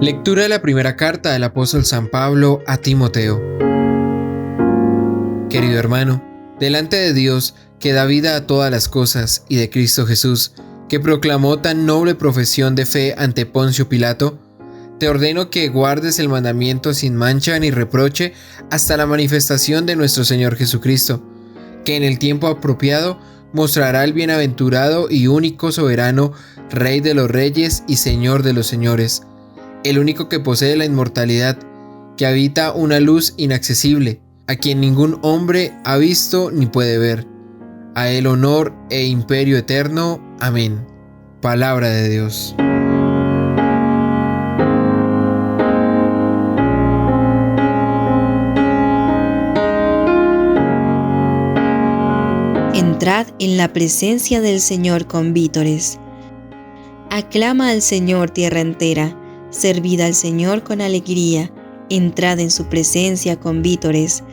Lectura de la primera carta del apóstol San Pablo a Timoteo. Querido hermano, delante de Dios, que da vida a todas las cosas, y de Cristo Jesús, que proclamó tan noble profesión de fe ante Poncio Pilato, te ordeno que guardes el mandamiento sin mancha ni reproche hasta la manifestación de nuestro Señor Jesucristo, que en el tiempo apropiado mostrará el bienaventurado y único soberano, Rey de los reyes y Señor de los señores, el único que posee la inmortalidad, que habita una luz inaccesible, a quien ningún hombre ha visto ni puede ver. A él honor e imperio eterno. Amén. Palabra de Dios. Entrad en la presencia del Señor con vítores. Aclama al Señor tierra entera, servid al Señor con alegría, entrad en su presencia con vítores.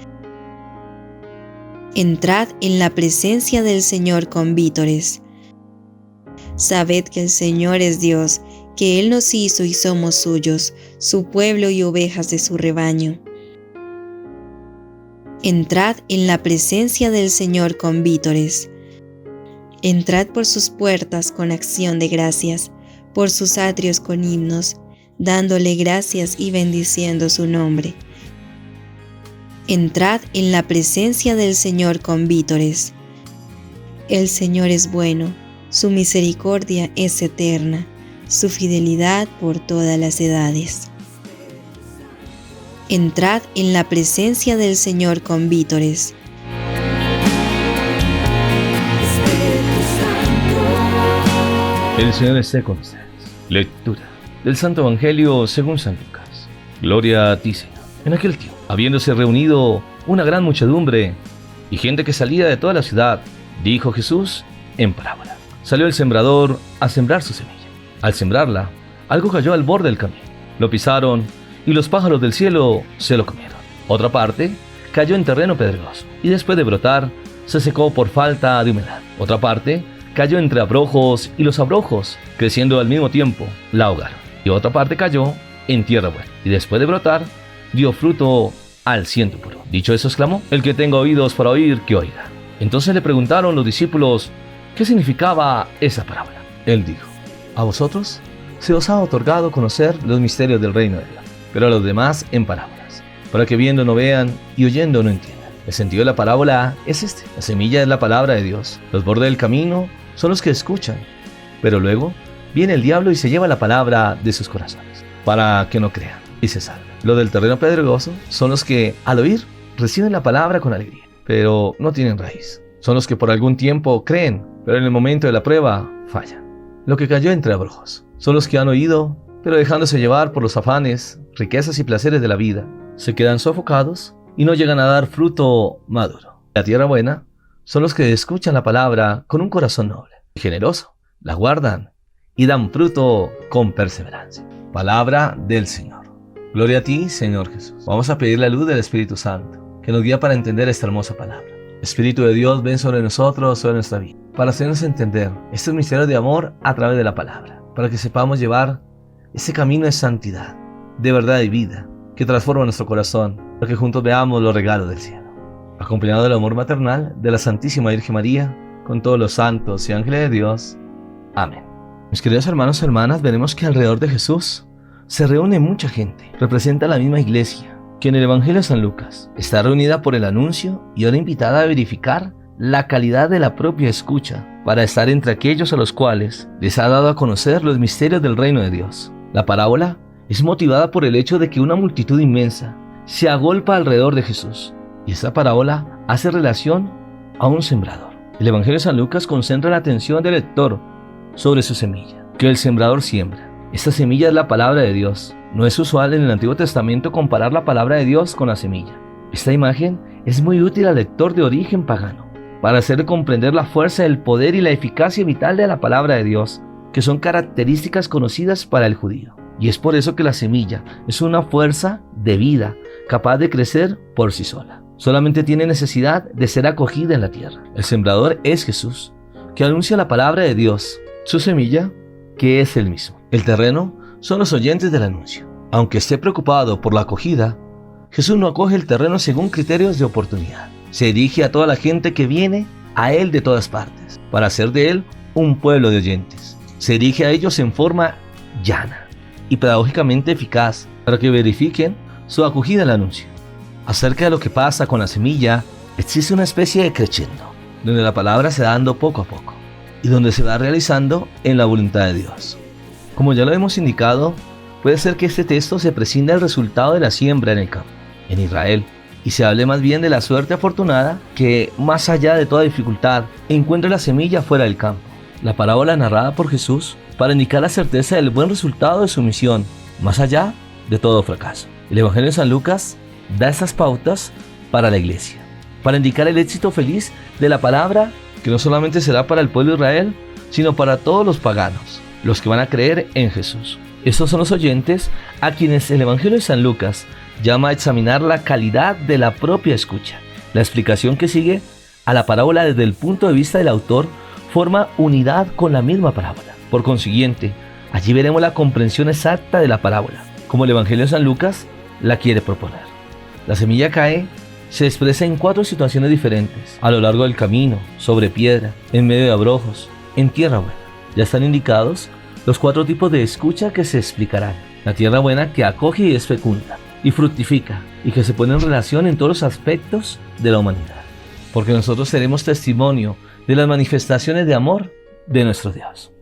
Entrad en la presencia del Señor con vítores. Sabed que el Señor es Dios, que Él nos hizo y somos suyos, su pueblo y ovejas de su rebaño. Entrad en la presencia del Señor con vítores. Entrad por sus puertas con acción de gracias, por sus atrios con himnos, dándole gracias y bendiciendo su nombre. Entrad en la presencia del Señor con vítores. El Señor es bueno, su misericordia es eterna, su fidelidad por todas las edades. Entrad en la presencia del Señor con vítores. El Señor esté con ustedes. Lectura del Santo Evangelio según San Lucas. Gloria a ti, Señor. En aquel tiempo, habiéndose reunido una gran muchedumbre y gente que salía de toda la ciudad, dijo Jesús en parábola. Salió el sembrador a sembrar su semilla. Al sembrarla, algo cayó al borde del camino. Lo pisaron y los pájaros del cielo se lo comieron. Otra parte cayó en terreno pedregoso y después de brotar, se secó por falta de humedad. Otra parte cayó entre abrojos y los abrojos, creciendo al mismo tiempo, la ahogaron. Y otra parte cayó en tierra buena y después de brotar, dio fruto al 100 por uno. Dicho eso, exclamó: el que tenga oídos para oír, que oiga. Entonces le preguntaron los discípulos qué significaba esa parábola. Él dijo: a vosotros se os ha otorgado conocer los misterios del reino de Dios, pero a los demás en parábolas, para que viendo no vean y oyendo no entiendan. El sentido de la parábola es este: la semilla es la palabra de Dios. Los bordes del camino son los que escuchan, pero luego viene el diablo y se lleva la palabra de sus corazones, para que no crean y se salven. Los del terreno pedregoso son los que, al oír, reciben la palabra con alegría, pero no tienen raíz. Son los que por algún tiempo creen, pero en el momento de la prueba fallan. Lo que cayó entre abrojos son los que han oído, pero dejándose llevar por los afanes, riquezas y placeres de la vida, se quedan sofocados y no llegan a dar fruto maduro. La tierra buena son los que escuchan la palabra con un corazón noble y generoso, la guardan y dan fruto con perseverancia. Palabra del Señor. Gloria a ti, Señor Jesús. Vamos a pedir la luz del Espíritu Santo, que nos guía para entender esta hermosa palabra. Espíritu de Dios, ven sobre nosotros, sobre nuestra vida, para hacernos entender estos misterios de amor a través de la palabra, para que sepamos llevar ese camino de santidad, de verdad y vida, que transforma nuestro corazón, para que juntos veamos los regalos del cielo. Acompañado del amor maternal de la Santísima Virgen María, con todos los santos y ángeles de Dios. Amén. Mis queridos hermanos y hermanas, veremos que alrededor de Jesús se reúne mucha gente. Representa la misma iglesia que en el Evangelio de San Lucas está reunida por el anuncio y ahora invitada a verificar la calidad de la propia escucha para estar entre aquellos a los cuales les ha dado a conocer los misterios del reino de Dios. La parábola es motivada por el hecho de que una multitud inmensa se agolpa alrededor de Jesús, y esta parábola hace relación a un sembrador. El Evangelio de San Lucas concentra la atención del lector sobre su semilla, que el sembrador siembra. Esta semilla es la palabra de Dios. No es usual en el Antiguo Testamento comparar la palabra de Dios con la semilla. Esta imagen es muy útil al lector de origen pagano, para hacerle comprender la fuerza, el poder y la eficacia vital de la palabra de Dios, que son características conocidas para el judío. Y es por eso que la semilla es una fuerza de vida, capaz de crecer por sí sola. Solamente tiene necesidad de ser acogida en la tierra. El sembrador es Jesús, que anuncia la palabra de Dios. Su semilla, que es Él mismo. El terreno son los oyentes del anuncio. Aunque esté preocupado por la acogida, Jesús no acoge el terreno según criterios de oportunidad. Se dirige a toda la gente que viene a Él de todas partes, para hacer de Él un pueblo de oyentes. Se dirige a ellos en forma llana y pedagógicamente eficaz para que verifiquen su acogida al anuncio. Acerca de lo que pasa con la semilla, existe una especie de crescendo, donde la palabra se va dando poco a poco y donde se va realizando en la voluntad de Dios. Como ya lo hemos indicado, puede ser que este texto se prescinda del resultado de la siembra en el campo, en Israel, y se hable más bien de la suerte afortunada que, más allá de toda dificultad, encuentre la semilla fuera del campo. La parábola narrada por Jesús para indicar la certeza del buen resultado de su misión, más allá de todo fracaso. El Evangelio de San Lucas da esas pautas para la iglesia, para indicar el éxito feliz de la palabra, que no solamente será para el pueblo de Israel, sino para todos los paganos, los que van a creer en Jesús. Estos son los oyentes a quienes el Evangelio de San Lucas llama a examinar la calidad de la propia escucha. La explicación que sigue a la parábola desde el punto de vista del autor forma unidad con la misma parábola. Por consiguiente, allí veremos la comprensión exacta de la parábola, como el Evangelio de San Lucas la quiere proponer. La semilla cae se expresa en 4 situaciones diferentes: a lo largo del camino, sobre piedra, en medio de abrojos, en tierra buena. Ya están indicados los 4 tipos de escucha que se explicarán. La tierra buena, que acoge y es fecunda y fructifica, y que se pone en relación en todos los aspectos de la humanidad, porque nosotros seremos testimonio de las manifestaciones de amor de nuestro Dios.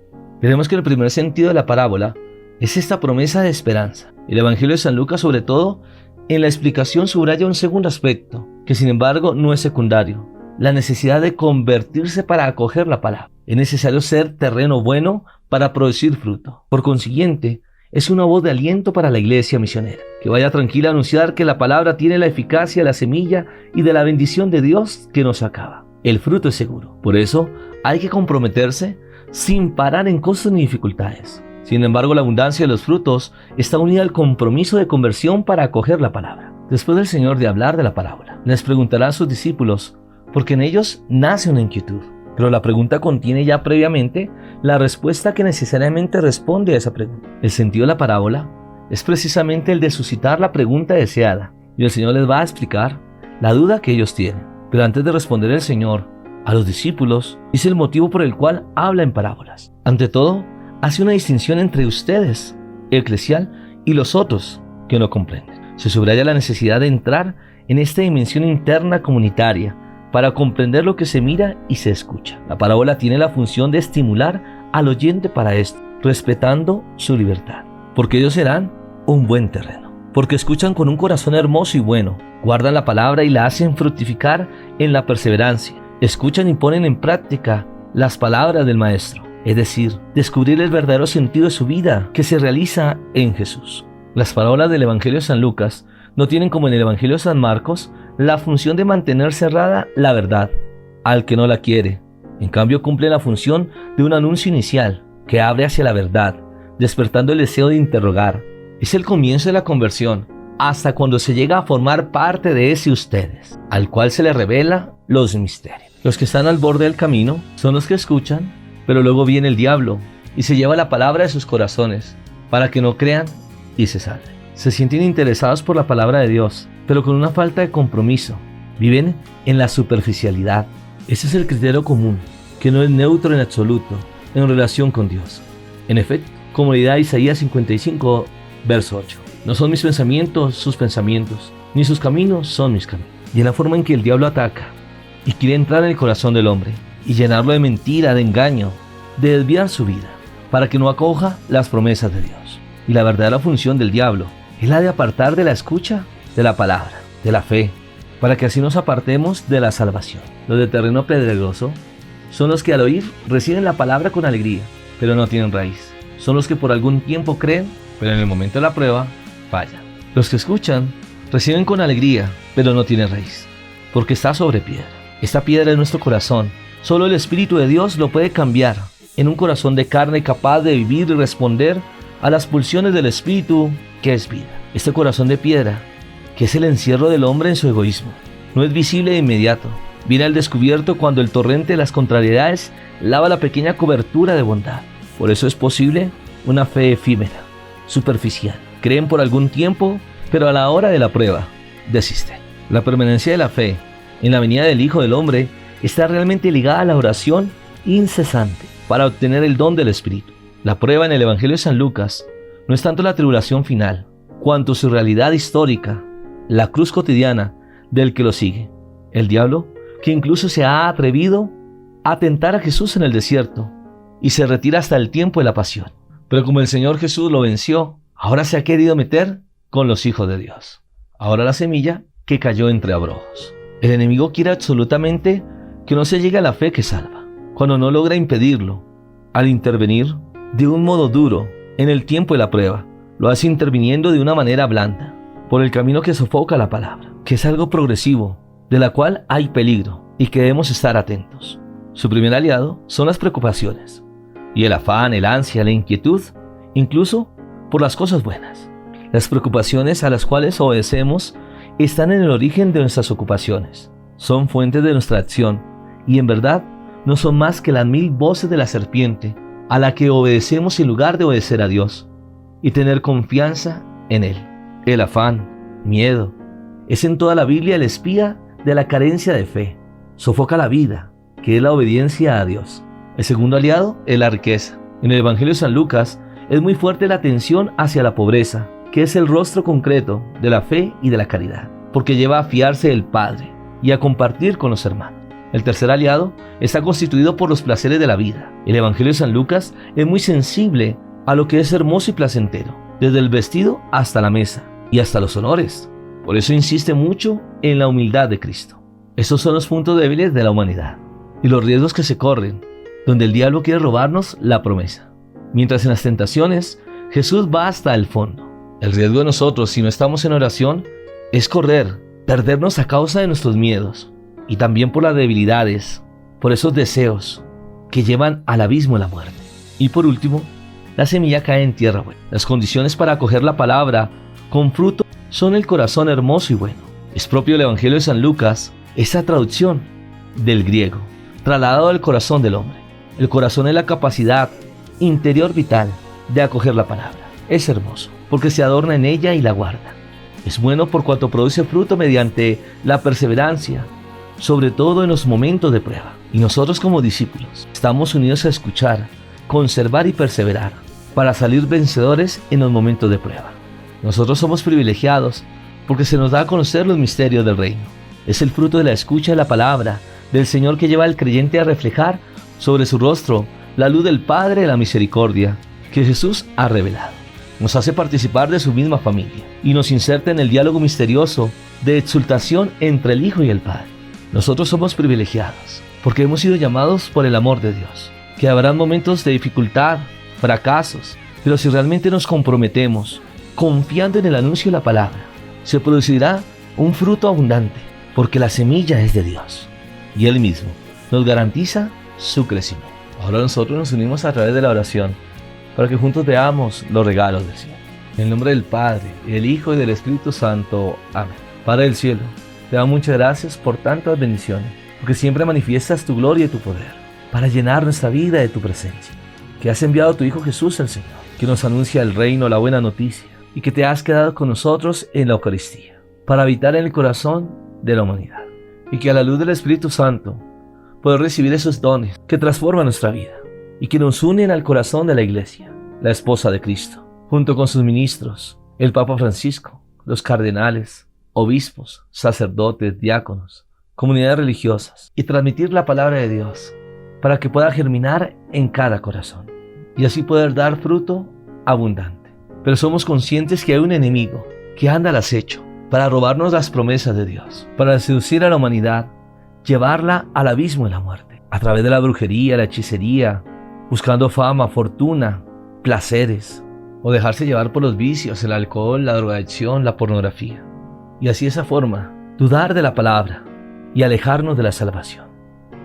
Veremos que el primer sentido de la parábola es esta promesa de esperanza. El Evangelio de San Lucas, sobre todo, en la explicación subraya un segundo aspecto, que sin embargo no es secundario: la necesidad de convertirse para acoger la palabra. Es necesario ser terreno bueno para producir fruto. Por consiguiente, es una voz de aliento para la iglesia misionera, que vaya tranquila a anunciar que la palabra tiene la eficacia de la semilla y de la bendición de Dios que nos acaba. El fruto es seguro. Por eso hay que comprometerse sin parar en costos ni dificultades. Sin embargo, la abundancia de los frutos está unida al compromiso de conversión para acoger la palabra. Después del Señor de hablar de la parábola, les preguntará a sus discípulos, porque en ellos nace una inquietud. Pero la pregunta contiene ya previamente la respuesta que necesariamente responde a esa pregunta. El sentido de la parábola es precisamente el de suscitar la pregunta deseada, y el Señor les va a explicar la duda que ellos tienen. Pero antes de responder el Señor a los discípulos, dice el motivo por el cual habla en parábolas. Ante todo, hace una distinción entre ustedes, el eclesial, y los otros que no comprenden. Se subraya la necesidad de entrar en esta dimensión interna comunitaria para comprender lo que se mira y se escucha. La parábola tiene la función de estimular al oyente para esto, respetando su libertad, porque ellos serán un buen terreno, porque escuchan con un corazón hermoso y bueno, guardan la palabra y la hacen fructificar en la perseverancia, escuchan y ponen en práctica las palabras del Maestro, es decir, descubrir el verdadero sentido de su vida que se realiza en Jesús. Las parábolas del Evangelio de San Lucas no tienen, como en el Evangelio de San Marcos, la función de mantener cerrada la verdad al que no la quiere. En cambio, cumple la función de un anuncio inicial que abre hacia la verdad, despertando el deseo de interrogar. Es el comienzo de la conversión, hasta cuando se llega a formar parte de ese ustedes, al cual se le revela los misterios. Los que están al borde del camino son los que escuchan, pero luego viene el diablo y se lleva la palabra de sus corazones para que no crean y se salven. Se sienten interesados por la palabra de Dios, pero con una falta de compromiso. Viven en la superficialidad. Ese es el criterio común, que no es neutro en absoluto en relación con Dios. En efecto, como dirá Isaías 55, verso 8, no son mis pensamientos sus pensamientos, ni sus caminos son mis caminos. Y en la forma en que el diablo ataca y quiere entrar en el corazón del hombre y llenarlo de mentira, de engaño, de desviar su vida, para que no acoja las promesas de Dios. Y la verdadera función del diablo es la de apartar de la escucha de la palabra, de la fe, para que así nos apartemos de la salvación. Los de terreno pedregoso son los que al oír reciben la palabra con alegría, pero no tienen raíz. Son los que por algún tiempo creen, pero en el momento de la prueba fallan. Los que escuchan reciben con alegría, pero no tienen raíz, porque está sobre piedra. Esta piedra es nuestro corazón. Solo el Espíritu de Dios lo puede cambiar en un corazón de carne capaz de vivir y responder a las pulsiones del Espíritu, que es vida. Este corazón de piedra, que es el encierro del hombre en su egoísmo, no es visible de inmediato. Viene al descubierto cuando el torrente de las contrariedades lava la pequeña cobertura de bondad. Por eso es posible una fe efímera, superficial, Creen por algún tiempo, pero a la hora de la prueba, desisten. La permanencia de la fe en la venida del Hijo del Hombre está realmente ligada a la oración incesante para obtener el don del Espíritu. La prueba en el Evangelio de San Lucas no es tanto la tribulación final, cuanto su realidad histórica, la cruz cotidiana del que lo sigue. El diablo, que incluso se ha atrevido a tentar a Jesús en el desierto y se retira hasta el tiempo de la pasión. Pero como el Señor Jesús lo venció, ahora se ha querido meter con los hijos de Dios. Ahora la semilla que cayó entre abrojos. El enemigo quiere absolutamente que no se llegue a la fe que salva. Cuando no logra impedirlo, al intervenir de un modo duro en el tiempo de la prueba, lo hace interviniendo de una manera blanda, por el camino que sofoca la palabra, que es algo progresivo, de la cual hay peligro y que debemos estar atentos. Su primer aliado son las preocupaciones, y el afán, el ansia, la inquietud, incluso por las cosas buenas. Las preocupaciones a las cuales obedecemos están en el origen de nuestras ocupaciones, son fuentes de nuestra acción, y en verdad no son más que las 1000 voces de la serpiente a la que obedecemos en lugar de obedecer a Dios y tener confianza en Él. El afán, miedo, es en toda la Biblia el espía de la carencia de fe. Sofoca la vida, que es la obediencia a Dios. El segundo aliado es la riqueza. En el Evangelio de San Lucas es muy fuerte la atención hacia la pobreza, que es el rostro concreto de la fe y de la caridad, porque lleva a fiarse del Padre y a compartir con los hermanos. El tercer aliado está constituido por los placeres de la vida. El Evangelio de San Lucas es muy sensible a lo que es hermoso y placentero, desde el vestido hasta la mesa y hasta los honores. Por eso insiste mucho en la humildad de Cristo. Esos son los puntos débiles de la humanidad y los riesgos que se corren, donde el diablo quiere robarnos la promesa. Mientras en las tentaciones, Jesús va hasta el fondo. El riesgo de nosotros, si no estamos en oración, es correr, perdernos a causa de nuestros miedos y también por las debilidades, por esos deseos que llevan al abismo de la muerte. Y por último, la semilla cae en tierra buena. Las condiciones para acoger la palabra con fruto son el corazón hermoso y bueno. Es propio del Evangelio de San Lucas esa traducción del griego, trasladado al corazón del hombre. El corazón es la capacidad interior vital de acoger la palabra. Es hermoso porque se adorna en ella y la guarda. Es bueno por cuanto produce fruto mediante la perseverancia, sobre todo en los momentos de prueba. Y nosotros como discípulos estamos unidos a escuchar, conservar y perseverar para salir vencedores en los momentos de prueba. Nosotros somos privilegiados porque se nos da a conocer los misterios del reino. Es el fruto de la escucha de la palabra del Señor que lleva al creyente a reflejar sobre su rostro la luz del Padre de la misericordia que Jesús ha revelado. Nos hace participar de su misma familia y nos inserta en el diálogo misterioso de exultación entre el Hijo y el Padre. Nosotros somos privilegiados porque hemos sido llamados por el amor de Dios, que habrán momentos de dificultad, fracasos, pero si realmente nos comprometemos, confiando en el anuncio de la palabra, se producirá un fruto abundante, porque la semilla es de Dios, y Él mismo nos garantiza su crecimiento. Ahora nosotros nos unimos a través de la oración, para que juntos veamos los regalos del cielo. En el nombre del Padre, del Hijo y del Espíritu Santo. Amén. Padre del cielo, te damos muchas gracias por tantas bendiciones, porque siempre manifiestas tu gloria y tu poder, para llenar nuestra vida de tu presencia, que has enviado a tu Hijo Jesús el Señor, que nos anuncia el reino, la buena noticia, y que te has quedado con nosotros en la Eucaristía, para habitar en el corazón de la humanidad, y que a la luz del Espíritu Santo poder recibir esos dones que transforman nuestra vida, y que nos unen al corazón de la Iglesia, la esposa de Cristo, junto con sus ministros, el Papa Francisco, los cardenales, obispos, sacerdotes, diáconos, comunidades religiosas, y transmitir la palabra de Dios, para que pueda germinar en cada corazón, y así poder dar fruto abundante. Pero somos conscientes que hay un enemigo que anda al acecho para robarnos las promesas de Dios, para seducir a la humanidad, llevarla al abismo de la muerte, a través de la brujería, la hechicería, buscando fama, fortuna, placeres, o dejarse llevar por los vicios, el alcohol, la drogadicción, la pornografía. Y así de esa forma, dudar de la palabra y alejarnos de la salvación.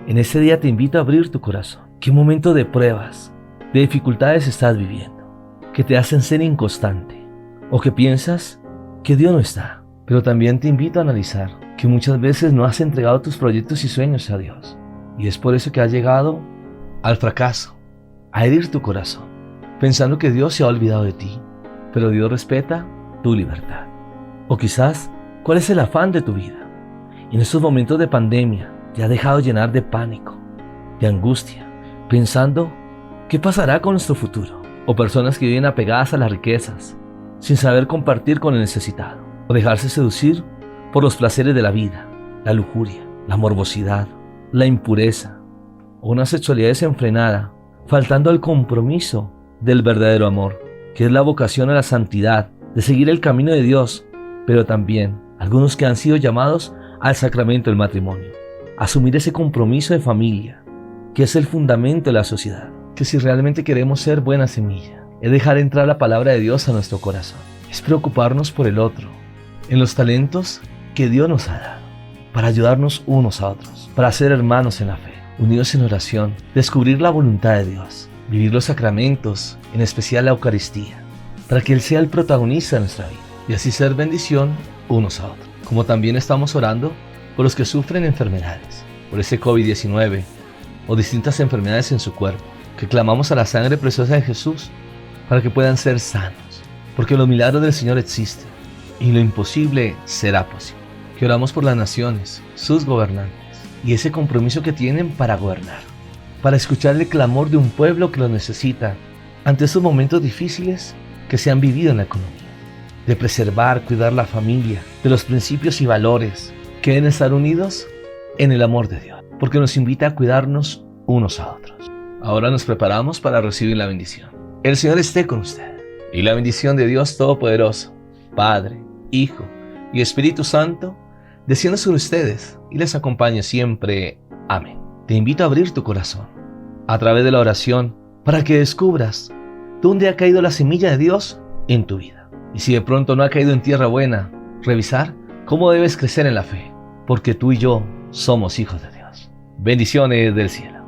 En este día te invito a abrir tu corazón. ¿Qué momento de pruebas, de dificultades estás viviendo, que te hacen ser inconstante, o que piensas que Dios no está? Pero también te invito a analizar que muchas veces no has entregado tus proyectos y sueños a Dios, y es por eso que has llegado al fracaso, a herir tu corazón, pensando que Dios se ha olvidado de ti, pero Dios respeta tu libertad. O quizás, ¿cuál es el afán de tu vida? En estos momentos de pandemia te has dejado llenar de pánico, de angustia, pensando ¿qué pasará con nuestro futuro? O personas que viven apegadas a las riquezas, sin saber compartir con el necesitado, o dejarse seducir por los placeres de la vida, la lujuria, la morbosidad, la impureza, o una sexualidad desenfrenada, faltando al compromiso del verdadero amor, que es la vocación a la santidad, de seguir el camino de Dios, pero también algunos que han sido llamados al sacramento del matrimonio, asumir ese compromiso de familia, que es el fundamento de la sociedad, que si realmente queremos ser buena semilla, es dejar entrar la palabra de Dios a nuestro corazón, es preocuparnos por el otro, en los talentos que Dios nos ha dado, para ayudarnos unos a otros, para ser hermanos en la fe, unidos en oración, descubrir la voluntad de Dios, vivir los sacramentos, en especial la Eucaristía, para que Él sea el protagonista de nuestra vida, y así ser bendición unos a otros. Como también estamos orando por los que sufren enfermedades, por ese COVID-19 o distintas enfermedades en su cuerpo, que clamamos a la sangre preciosa de Jesús para que puedan ser sanos, porque los milagros del Señor existen y lo imposible será posible. Que oramos por las naciones, sus gobernantes y ese compromiso que tienen para gobernar, para escuchar el clamor de un pueblo que lo necesita ante estos momentos difíciles que se han vivido en la economía, de preservar, cuidar la familia, de los principios y valores que deben estar unidos en el amor de Dios, porque nos invita a cuidarnos unos a otros. Ahora nos preparamos para recibir la bendición. El Señor esté con usted, y la bendición de Dios Todopoderoso, Padre, Hijo y Espíritu Santo, descienda sobre ustedes y les acompañe siempre. Amén. Te invito a abrir tu corazón a través de la oración para que descubras dónde ha caído la semilla de Dios en tu vida. Y si de pronto no ha caído en tierra buena, revisar cómo debes crecer en la fe, porque tú y yo somos hijos de Dios. Bendiciones del cielo.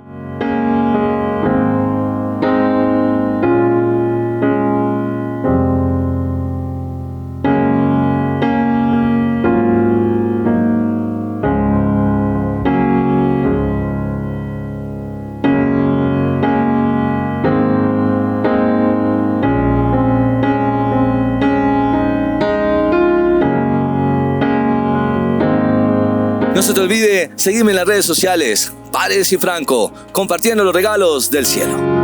No se te olvide seguirme en las redes sociales, Paredes y Franco, compartiendo los regalos del cielo.